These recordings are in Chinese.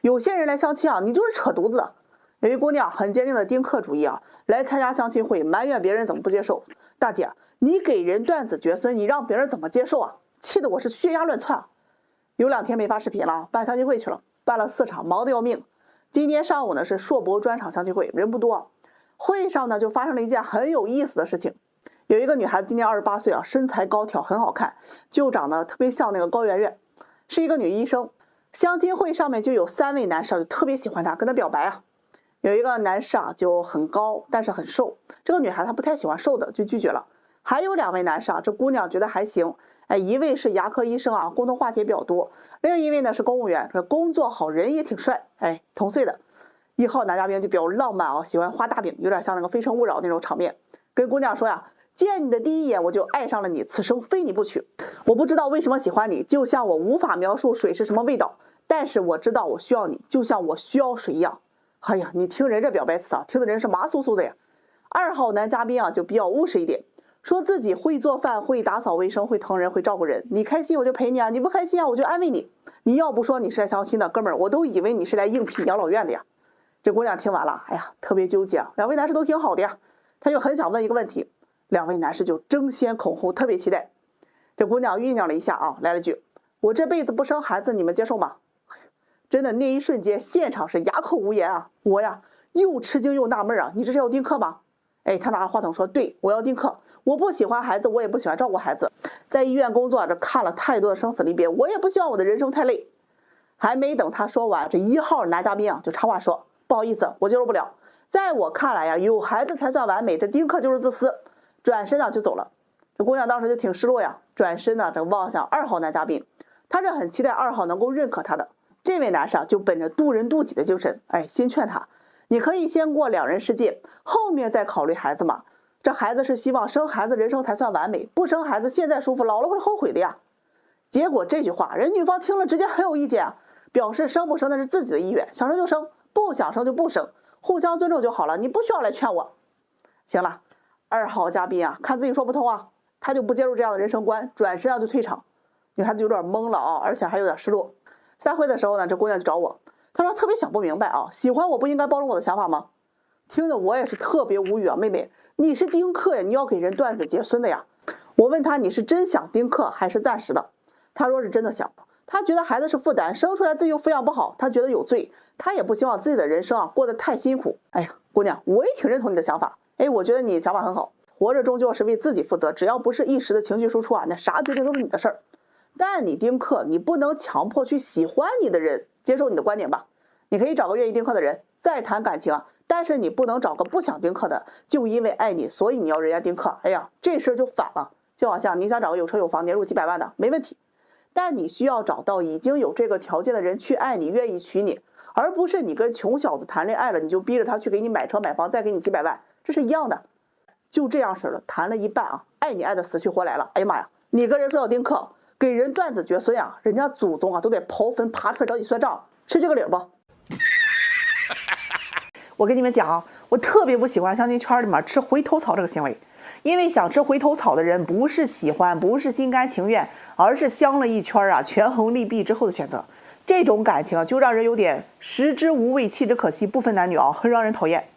有些人来相亲啊，你就是扯犊子。有一姑娘很坚定的丁克主义啊，来参加相亲会，埋怨别人怎么不接受。大姐，你给人断子绝孙，你让别人怎么接受啊？气得我是血压乱窜啊！有2天没发视频了，办相亲会去了，办了4场，忙得要命。今天上午呢是硕博专场相亲会，人不多。会上呢就发生了一件很有意思的事情。有一个女孩子今年28岁啊，身材高挑，很好看，就长得特别像那个高圆圆，是一个女医生。相亲会上面就有3位男士就特别喜欢她，跟她表白啊。有一个男士啊就很高，但是很瘦，这个女孩她不太喜欢瘦的，就拒绝了。还有2位男士啊，这姑娘觉得还行，一位是牙科医生啊，共同话题比较多；另一位呢是公务员，这工作好，人也挺帅，同岁的。1号男嘉宾就比较浪漫啊，喜欢画大饼，有点像那个《非诚勿扰》那种场面，跟姑娘说呀，见你的第一眼我就爱上了你，此生非你不娶。我不知道为什么喜欢你，就像我无法描述水是什么味道，但是我知道我需要你，就像我需要水一样。哎呀，你听人这表白词啊，听的人是麻酥酥的呀。2号男嘉宾啊就比较务实一点，说自己会做饭，会打扫卫生，会疼人，会照顾人。你开心我就陪你啊，你不开心啊我就安慰你。你要不说你是来相亲的，哥们儿，我都以为你是来应聘养老院的呀。这姑娘听完了，哎呀，特别纠结啊。2位男士都挺好的呀，她就很想问一个问题，2位男士就争先恐后，特别期待。这姑娘酝酿了一下啊，来了句：“我这辈子不生孩子，你们接受吗？”真的那一瞬间，现场是哑口无言啊！我呀，又吃惊又纳闷啊！你这是要丁克吗？他拿着话筒说：“对，我要丁克。我不喜欢孩子，我也不喜欢照顾孩子。在医院工作，这看了太多的生死离别，我也不希望我的人生太累。”还没等他说完，这1号男嘉宾啊就插话说：“不好意思，我接受不了。在我看来呀，有孩子才算完美，这丁克就是自私。”转身呢就走了。这姑娘当时就挺失落呀，转身呢这望向2号男嘉宾，她是很期待2号能够认可她的。这位男士就本着渡人渡己的精神，先劝他，你可以先过2人世界，后面再考虑孩子嘛。这孩子是希望生孩子人生才算完美，不生孩子现在舒服，老了会后悔的呀。结果这句话人女方听了直接很有意见啊，表示生不生那是自己的意愿，想生就生，不想生就不生，互相尊重就好了，你不需要来劝我。行了，2号嘉宾啊，看自己说不通啊，他就不接受这样的人生观，转身就退场。女孩子有点懵了啊，而且还有点失落。散会的时候呢，这姑娘就找我，她说特别想不明白啊，喜欢我不应该包容我的想法吗？听得我也是特别无语啊，妹妹，你是丁克呀，你要给人断子绝孙的呀。我问她你是真想丁克还是暂时的？她说是真的想，她觉得孩子是负担，生出来自己又抚养不好，她觉得有罪，她也不希望自己的人生啊过得太辛苦。哎呀，姑娘，我也挺认同你的想法，我觉得你想法很好，活着终究是为自己负责，只要不是一时的情绪输出啊，那啥决定都是你的事儿。但你丁克，你不能强迫去喜欢你的人接受你的观点吧？你可以找个愿意丁克的人再谈感情啊，但是你不能找个不想丁克的，就因为爱你，所以你要人家丁克。哎呀，这事就反了。就好像你想找个有车有房年入几百万的，没问题，但你需要找到已经有这个条件的人去爱你，愿意娶你，而不是你跟穷小子谈恋爱了，你就逼着他去给你买车买房，再给你几百万，这是一样的。就这样式的，谈了一半啊，爱你爱的死去活来了。哎呀妈呀，你跟人说要丁克，给人断子绝孙呀，人家祖宗啊都得刨坟爬出来找你算账，是这个理不？我跟你们讲啊，我特别不喜欢相亲圈里面吃回头草这个行为，因为想吃回头草的人不是喜欢，不是心甘情愿，而是相了一圈啊，权衡利弊之后的选择。这种感情啊，就让人有点食之无味，弃之可惜，不分男女啊，很让人讨厌。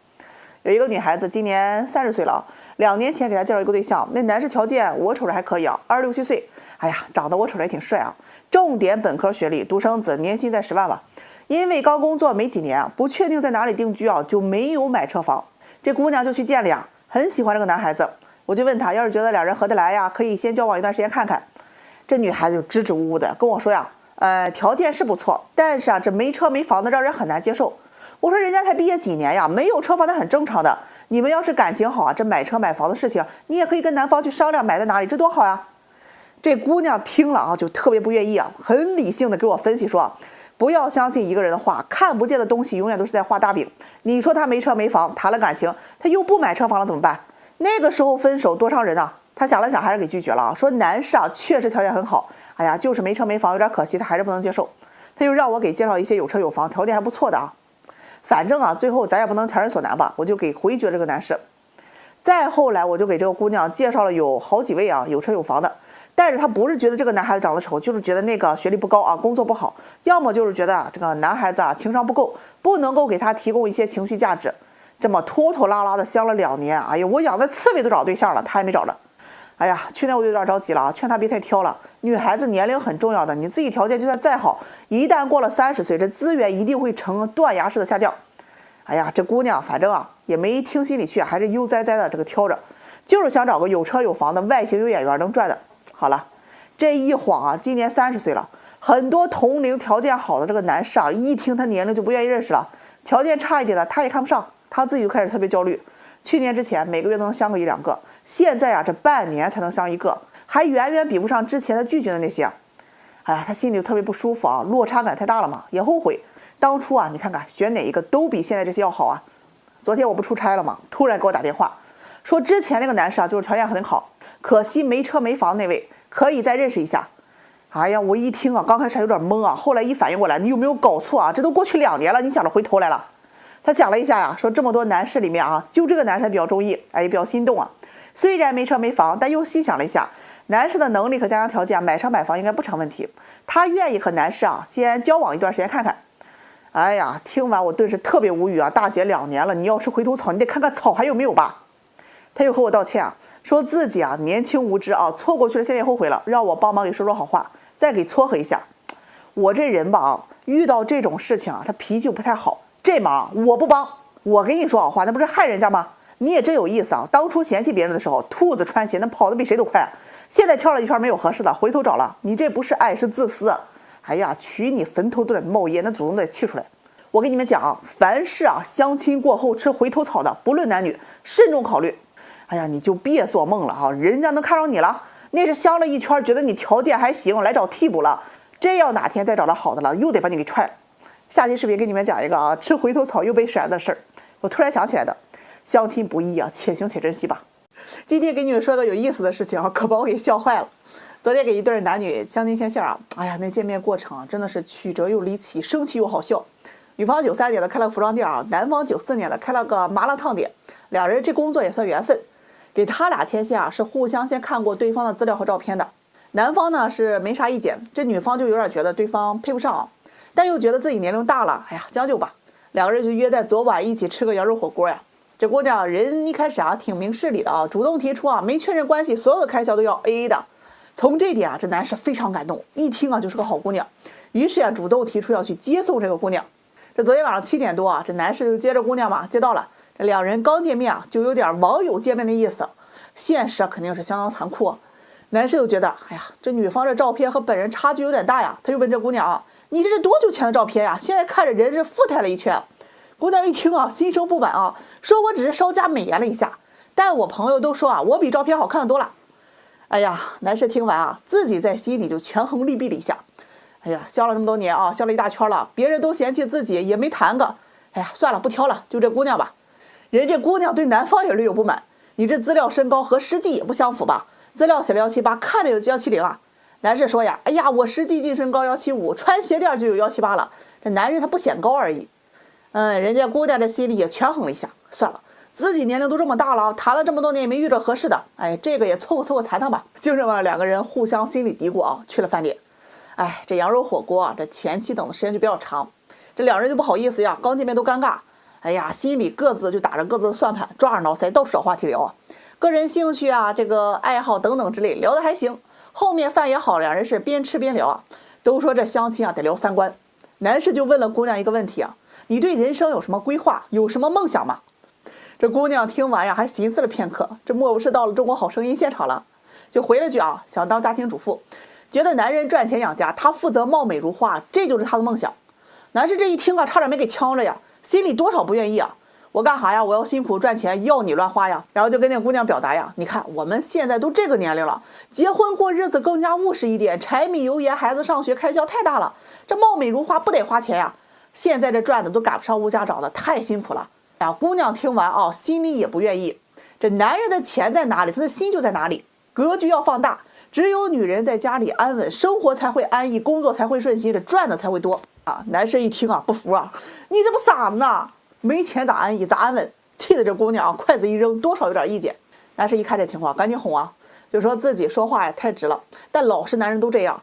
有一个女孩子今年30岁了，2年前给她介绍一个对象，那男士条件我瞅着还可以啊，26、7岁，哎呀，长得我瞅着也挺帅啊，重点本科学历，独生子，年薪在10万了。因为刚工作没几年，不确定在哪里定居啊，就没有买车房。这姑娘就去见了呀，很喜欢这个男孩子，我就问她，要是觉得2人合得来呀，可以先交往一段时间看看。这女孩子就支支吾吾的跟我说呀，条件是不错，但是啊，这没车没房的让人很难接受。我说人家才毕业几年呀，没有车房那很正常的。你们要是感情好啊，这买车买房的事情，你也可以跟男方去商量买在哪里，这多好呀。这姑娘听了啊，就特别不愿意啊，很理性的给我分析说，不要相信一个人的话，看不见的东西永远都是在画大饼。你说他没车没房，谈了感情，他又不买车房了怎么办？那个时候分手多伤人啊。他想了想还是给拒绝了啊，说男士啊确实条件很好，哎呀就是没车没房有点可惜，他还是不能接受。他又让我给介绍一些有车有房条件还不错的啊。反正啊，最后咱也不能强人所难吧，我就给回绝这个男士。再后来，我就给这个姑娘介绍了有好几位啊有车有房的，但是他不是觉得这个男孩子长得丑，就是觉得那个学历不高啊，工作不好，要么就是觉得这个男孩子啊情商不够，不能够给他提供一些情绪价值。这么拖拖拉拉的相了2年，哎呀，我养的刺猬都找对象了，他还没找着。哎呀，去年我就有点着急了啊，劝他别太挑了。女孩子年龄很重要的，你自己条件就算再好，一旦过了30岁，这资源一定会呈断崖式的下降。哎呀，这姑娘反正啊也没听心里去，还是悠哉哉的这个挑着，就是想找个有车有房的外形有眼缘能赚的。好了，这一晃啊，今年30岁了，很多同龄条件好的这个男士啊，一听他年龄就不愿意认识了，条件差一点的他也看不上，他自己就开始特别焦虑。去年之前每个月都能相个1、2个，现在啊这半年才能相1个，还远远比不上之前的拒绝的那些。哎呀，他心里就特别不舒服啊，落差感太大了嘛，也后悔当初啊，你看看选哪一个都比现在这些要好啊。昨天我不出差了嘛，突然给我打电话说之前那个男士啊，就是条件很好，可惜没车没房那位，可以再认识一下。哎呀，我一听啊，刚开始还有点懵啊，后来一反应过来，你有没有搞错啊？这都过去2年了，你想着回头来了？他想了一下呀，说这么多男士里面啊，就这个男生比较中意，哎，也比较心动啊。虽然没车没房，但又细想了一下，男士的能力和家庭条件，买车买房应该不成问题。他愿意和男士啊先交往一段时间看看。哎呀，听完我顿时特别无语啊！大姐2年了，你要吃回头草，你得看看草还有没有吧。他又和我道歉啊，说自己啊年轻无知啊，错过去了，现在也后悔了，让我帮忙给说说好话，再给撮合一下。我这人吧啊，遇到这种事情啊，他脾气不太好，这忙我不帮，我给你说好话，那不是害人家吗？你也真有意思啊！当初嫌弃别人的时候，兔子穿鞋那跑得比谁都快，现在跳了一圈没有合适的，回头找了，你这不是爱是自私。哎呀，娶你坟头都得冒烟，那祖宗得气出来。我跟你们讲啊，凡是啊相亲过后吃回头草的，不论男女，慎重考虑。哎呀，你就别做梦了啊！人家能看上你了，那是相了一圈，觉得你条件还行，来找替补了。这要哪天再找到好的了，又得把你给踹了。下期视频给你们讲一个啊吃回头草又被甩的事儿。我突然想起来的，相亲不易啊，且行且珍惜吧。今天给你们说个有意思的事情啊，可把我给笑坏了。昨天给一对男女相亲牵线啊，哎呀，那见面过程啊，真的是曲折又离奇，生气又好笑。女方93年的开了服装店啊，男方94年的开了个麻辣烫店，两人这工作也算缘分。给他俩牵线啊，是互相先看过对方的资料和照片的。男方呢是没啥意见，这女方就有点觉得对方配不上啊，但又觉得自己年龄大了，哎呀，将就吧。两个人就约在昨晚一起吃个羊肉火锅呀。这姑娘人一开始啊挺明事理的啊，主动提出啊没确认关系，所有的开销都要 AA 的。从这点啊，这男士非常感动，一听啊就是个好姑娘，于是啊主动提出要去接送这个姑娘。这昨天晚上7点多啊，这男士就接着姑娘嘛接到了。这两人刚见面啊，就有点网友见面的意思。现实啊肯定是相当残酷啊。男士又觉得，哎呀，这女方这照片和本人差距有点大呀，他就问这姑娘啊，你这是多久前的照片呀？现在看着人是富态了一圈。姑娘一听啊，心生不满啊，说我只是稍加美颜了一下，但我朋友都说啊，我比照片好看的多了。哎呀，男士听完啊，自己在心里就权衡利弊了一下。哎呀，相了这么多年啊，相了一大圈了，别人都嫌弃自己，也没谈个。哎呀，算了，不挑了，就这姑娘吧。人这姑娘对男方也略有不满，你这资料身高和实际也不相符吧？资料写了178，看着有170啊。男士说呀，哎呀，我实际净身高175，穿鞋垫就有178了。这男人他不显高而已。人家姑娘这心里也权衡了一下，算了，自己年龄都这么大了，谈了这么多年也没遇着合适的，哎，这个也凑合凑合谈谈吧。就这么两个人互相心里嘀咕啊，去了饭店。哎，这羊肉火锅啊，这前期等的时间就比较长，这两人就不好意思呀，刚见面都尴尬。哎呀，心里各自就打着各自的算盘，抓着脑袋到处找话题聊啊，个人兴趣啊，这个爱好等等之类，聊得还行。后面饭也好，两人是边吃边聊啊。都说这相亲啊得聊3观。男士就问了姑娘一个问题啊，你对人生有什么规划，有什么梦想吗？这姑娘听完呀，还寻思了片刻，这莫不是到了中国好声音现场了，就回了句啊，想当家庭主妇，觉得男人赚钱养家，她负责貌美如花，这就是她的梦想。男士这一听啊，差点没给呛着呀，心里多少不愿意啊。我干啥呀？我要辛苦赚钱，要你乱花呀。然后就跟那姑娘表达呀，你看我们现在都这个年龄了，结婚过日子更加务实一点，柴米油盐孩子上学开销太大了，这貌美如花不得花钱呀。现在这赚的都赶不上物价涨的，太辛苦了。哎呀，姑娘听完啊，心里也不愿意。这男人的钱在哪里，他的心就在哪里。格局要放大，只有女人在家里安稳，生活才会安逸，工作才会顺心，这赚的才会多啊。男生一听啊，不服啊，你这不傻子呢？没钱咋安逸咋安稳？气得这姑娘啊，筷子一扔，多少有点意见。男士一看这情况，赶紧哄啊，就说自己说话也太直了，但老实男人都这样。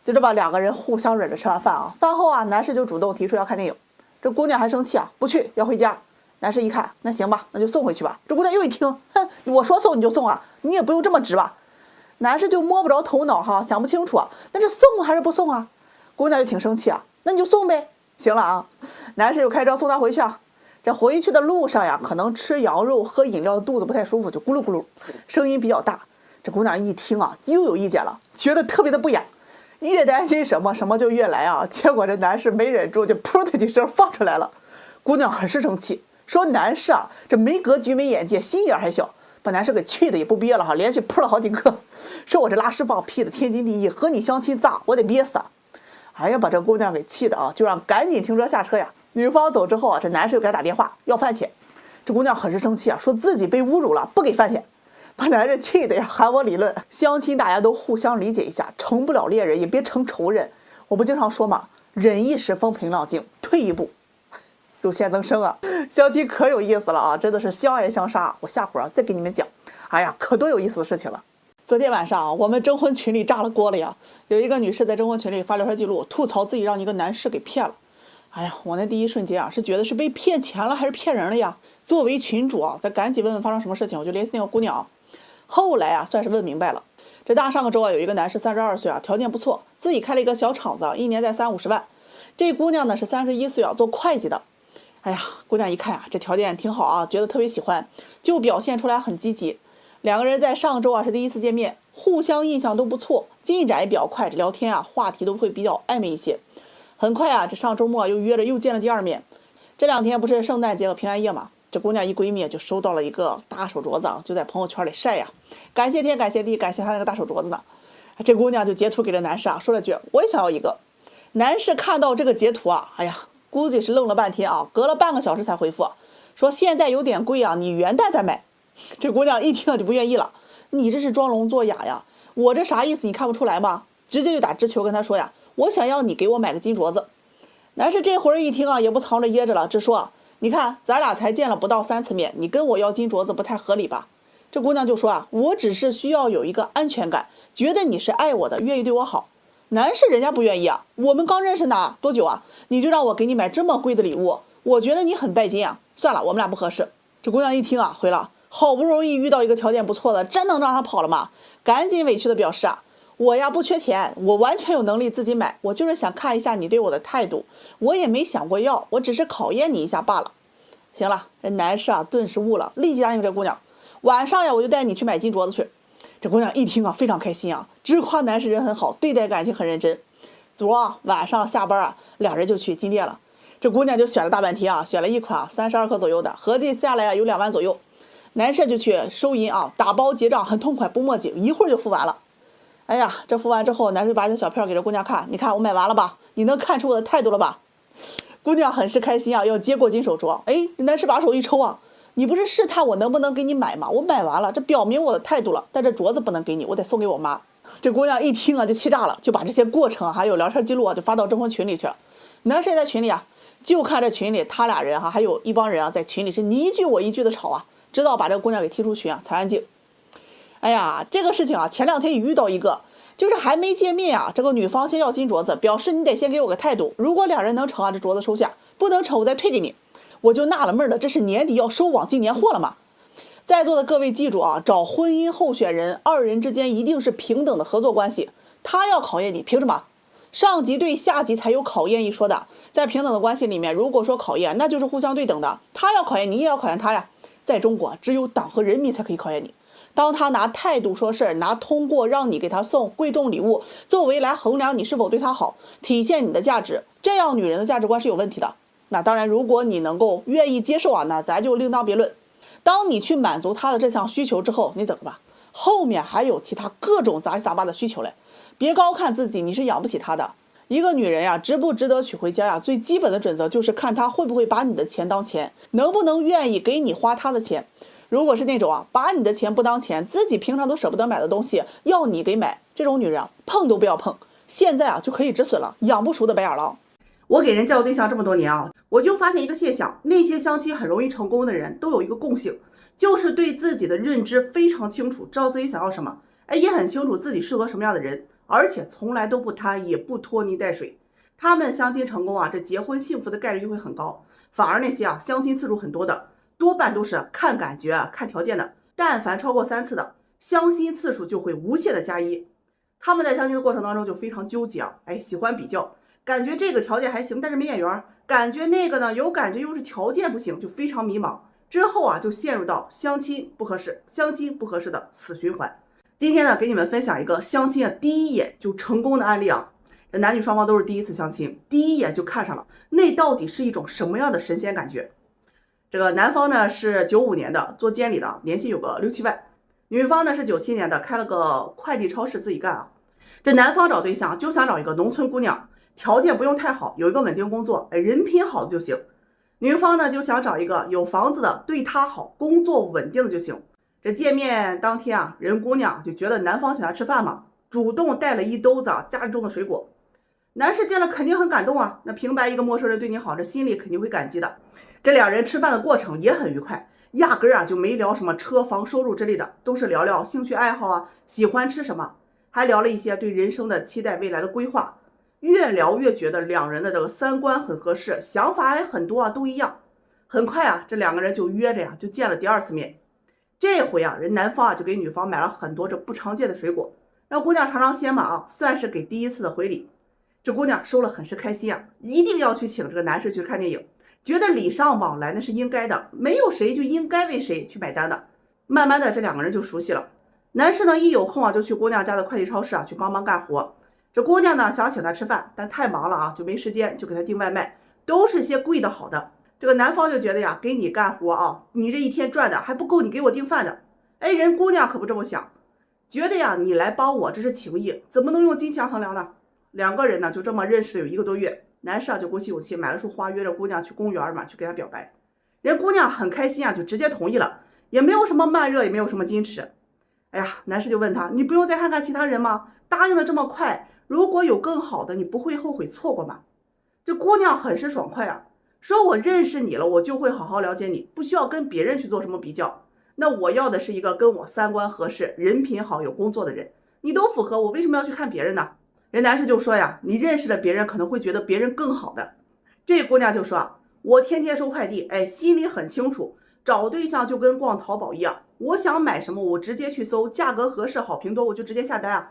就这么两个人互相忍着吃完饭啊，饭后啊，男士就主动提出要看电影，这姑娘还生气啊，不去，要回家。男士一看，那行吧，那就送回去吧。这姑娘又一听，哼，我说送你就送啊，你也不用这么直吧。男士就摸不着头脑哈，想不清楚啊，那这送还是不送啊？姑娘就挺生气啊，那你就送呗。行了啊，男士就开车送她回去啊。这回去的路上呀，可能吃羊肉喝饮料肚子不太舒服，就咕噜咕噜，声音比较大。这姑娘一听啊，又有意见了，觉得特别的不雅，越担心什么就越来啊。结果这男士没忍住，就噗的几声放出来了。姑娘很是生气，说男士啊，这没格局没眼界，心眼还小，把男士给气的也不憋了哈，连续噗了好几个，说我这拉屎放屁的天经地义，和你相亲咋我得憋死啊！哎呀，把这姑娘给气的啊，就让赶紧停车下车呀。女方走之后啊，这男士就给她打电话要饭钱，这姑娘很是生气啊，说自己被侮辱了，不给饭钱，把男人气的呀喊我理论。相亲大家都互相理解一下，成不了恋人也别成仇人。我不经常说嘛，忍一时风平浪静，退一步乳腺增生啊。相亲可有意思了啊，真的是相爱相杀。我下会儿再给你们讲，哎呀，可多有意思的事情了。昨天晚上啊，我们征婚群里炸了锅了呀！有一个女士在征婚群里发聊天记录，吐槽自己让一个男士给骗了。哎呀，我那第一瞬间啊，是觉得是被骗钱了还是骗人了呀？作为群主啊，再赶紧问问发生什么事情，我就联系那个姑娘。后来啊，算是问明白了。这大上个周啊，有一个男士32岁啊，条件不错，自己开了一个小厂子，一年在30-50万。这姑娘呢是31岁啊，做会计的。哎呀，姑娘一看啊，这条件挺好啊，觉得特别喜欢，就表现出来很积极。两个人在上周啊是第一次见面，互相印象都不错，进展也比较快，这聊天啊话题都会比较暧昧一些。很快啊，这上周末又约了又见了第二面。这两天不是圣诞节和平安夜嘛，这姑娘一闺蜜就收到了一个大手镯子啊，就在朋友圈里晒呀，感谢天感谢地感谢她那个大手镯子呢。这姑娘就截图给这男士啊，说了句我也想要一个。男士看到这个截图啊，哎呀，估计是愣了半天啊，隔了半个小时才回复，说现在有点贵啊，你元旦再买。这姑娘一听就不愿意了，你这是装聋作哑呀，我这啥意思你看不出来吗？直接就打直球跟他说呀，我想要你给我买个金镯子。男士这会儿一听啊，也不藏着掖着了，直说啊，你看咱俩才见了不到3次面，你跟我要金镯子不太合理吧？这姑娘就说啊，我只是需要有一个安全感，觉得你是爱我的，愿意对我好。男士人家不愿意啊，我们刚认识呢多久啊，你就让我给你买这么贵的礼物，我觉得你很拜金啊，算了，我们俩不合适。这姑娘一听啊，回了，好不容易遇到一个条件不错的，真能让他跑了吗？赶紧委屈的表示啊，我呀不缺钱，我完全有能力自己买，我就是想看一下你对我的态度，我也没想过要，我只是考验你一下罢了。行了，这男士啊顿时悟了，立即答应这姑娘，晚上呀我就带你去买金镯子去。这姑娘一听啊非常开心啊，直夸男士人很好，对待感情很认真。昨晚上下班啊，俩人就去金店了。这姑娘就选了大半天啊，选了一款32克左右的，合计下来啊有2万左右。男士就去收银啊，打包结账很痛快不墨迹，一会儿就付完了。哎呀，这付完之后，男士把这小票给这姑娘看，你看我买完了吧？你能看出我的态度了吧？姑娘很是开心啊，要接过金手镯。哎，男士把手一抽啊，你不是试探我能不能给你买吗？我买完了，这表明我的态度了，但这镯子不能给你，我得送给我妈。这姑娘一听啊就气炸了，就把这些过程还有聊天记录啊就发到征婚群里去了。男士也在群里啊，就看这群里他俩人还有一帮人啊在群里是你一句我一句的吵啊，直到把这个姑娘给踢出群啊才安静。哎呀，这个事情啊，前2天也遇到一个，就是还没见面啊，这个女方先要金镯子，表示你得先给我个态度，如果2人能成啊，这镯子收下，不能成我再退给你。我就纳了闷了，这是年底要收网进年货了吗？在座的各位记住啊，找婚姻候选人，2人之间一定是平等的合作关系，他要考验你，凭什么？上级对下级才有考验一说的，在平等的关系里面，如果说考验，那就是互相对等的，他要考验你，也要考验他呀。在中国，只有党和人民才可以考验你。当他拿态度说事儿，拿通过让你给他送贵重礼物作为来衡量你是否对他好，体现你的价值，这样女人的价值观是有问题的。那当然，如果你能够愿意接受啊，那咱就另当别论。当你去满足他的这项需求之后，你等着吧，后面还有其他各种杂七杂八的需求嘞。别高看自己，你是养不起他的。一个女人呀，值不值得娶回家呀，最基本的准则就是看她会不会把你的钱当钱，能不能愿意给你花她的钱。如果是那种啊，把你的钱不当钱，自己平常都舍不得买的东西，要你给买，这种女人啊，碰都不要碰。现在啊，就可以止损了，养不熟的白眼狼。我给人介绍对象这么多年啊，我就发现一个现象，那些相亲很容易成功的人都有一个共性，就是对自己的认知非常清楚，知道自己想要什么。也很清楚自己适合什么样的人，而且从来都不贪，也不拖泥带水。他们相亲成功啊，这结婚幸福的概率就会很高。反而那些相亲次数很多的，多半都是看感觉、看条件的。但凡超过3次的，相亲次数就会无限的加1。他们在相亲的过程当中就非常纠结喜欢比较，感觉这个条件还行，但是没眼缘；感觉那个呢有感觉，又是条件不行，就非常迷茫。之后就陷入到相亲不合适、相亲不合适的死循环。今天呢，给你们分享一个相亲第一眼就成功的案例这男女双方都是第一次相亲，第一眼就看上了，那到底是一种什么样的神仙感觉？这个男方呢是95年的，做监理的，年薪有个6、7万。女方呢是97年的，开了个快递超市自己干这男方找对象就想找一个农村姑娘，条件不用太好，有一个稳定工作，人品好的就行。女方呢就想找一个有房子的，对她好，工作稳定的就行。这见面当天人姑娘就觉得男方请她吃饭嘛，主动带了一兜子家里种的水果。男士见了肯定很感动那平白一个陌生人对你好，这心里肯定会感激的。这两人吃饭的过程也很愉快，压根就没聊什么车房收入之类的，都是聊聊兴趣爱好喜欢吃什么，还聊了一些对人生的期待、未来的规划。越聊越觉得两人的这个三观很合适，想法也很多都一样。很快这两个人就约着就见了第2次面。这回人男方就给女方买了很多这不常见的水果，让姑娘尝尝鲜嘛算是给第1次的回礼。这姑娘收了很是开心一定要去请这个男士去看电影，觉得礼尚往来那是应该的，没有谁就应该为谁去买单的。慢慢的这两个人就熟悉了。男士呢一有空就去姑娘家的快递超市去帮忙干活。这姑娘呢想请他吃饭，但太忙了就没时间，就给他订外卖，都是些贵的好的。这个男方就觉得给你干活你这一天赚的还不够你给我订饭的。人姑娘可不这么想，觉得你来帮我这是情谊，怎么能用金钱衡量呢？两个人呢就这么认识了有1个多月。男士就鼓起勇气买了束花，约着姑娘去公园去给她表白。人姑娘很开心就直接同意了，也没有什么慢热，也没有什么矜持。男士就问他，你不用再看看其他人吗？答应的这么快，如果有更好的，你不会后悔错过吗？这姑娘很是爽快说我认识你了，我就会好好了解你，不需要跟别人去做什么比较。那我要的是一个跟我三观合适、人品好、有工作的人，你都符合，我为什么要去看别人呢？人男士就说你认识了别人可能会觉得别人更好的。这姑娘就说我天天收快递，心里很清楚，找对象就跟逛淘宝一样，我想买什么我直接去搜，价格合适好评多我就直接下单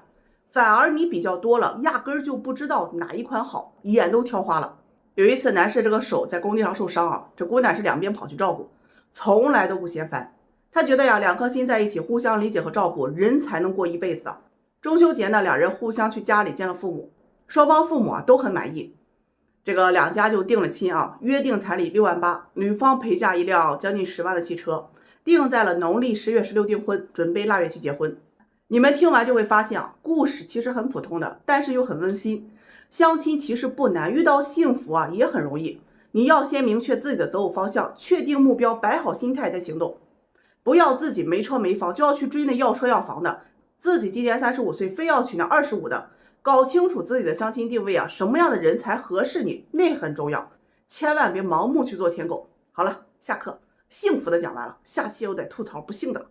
反而你比较多了，压根就不知道哪一款好，眼都挑花了。有一次男士这个手在工地上受伤这姑娘是两边跑去照顾，从来都不嫌烦。他觉得两颗心在一起，互相理解和照顾，人才能过一辈子中秋节呢，两人互相去家里见了父母，双方父母都很满意。这个两家就定了亲约定彩礼6万8，女方陪嫁一辆将近10万的汽车，定在了农历10月16订婚，准备腊月去结婚。你们听完就会发现故事其实很普通的，但是又很温馨。相亲其实不难，遇到幸福也很容易。你要先明确自己的择偶方向，确定目标，摆好心态再行动。不要自己没车没房就要去追那要车要房的，自己今年35岁非要娶那25的。搞清楚自己的相亲定位什么样的人才合适你，那很重要，千万别盲目去做舔狗。好了，下课，幸福的讲完了，下期又得吐槽不幸的了。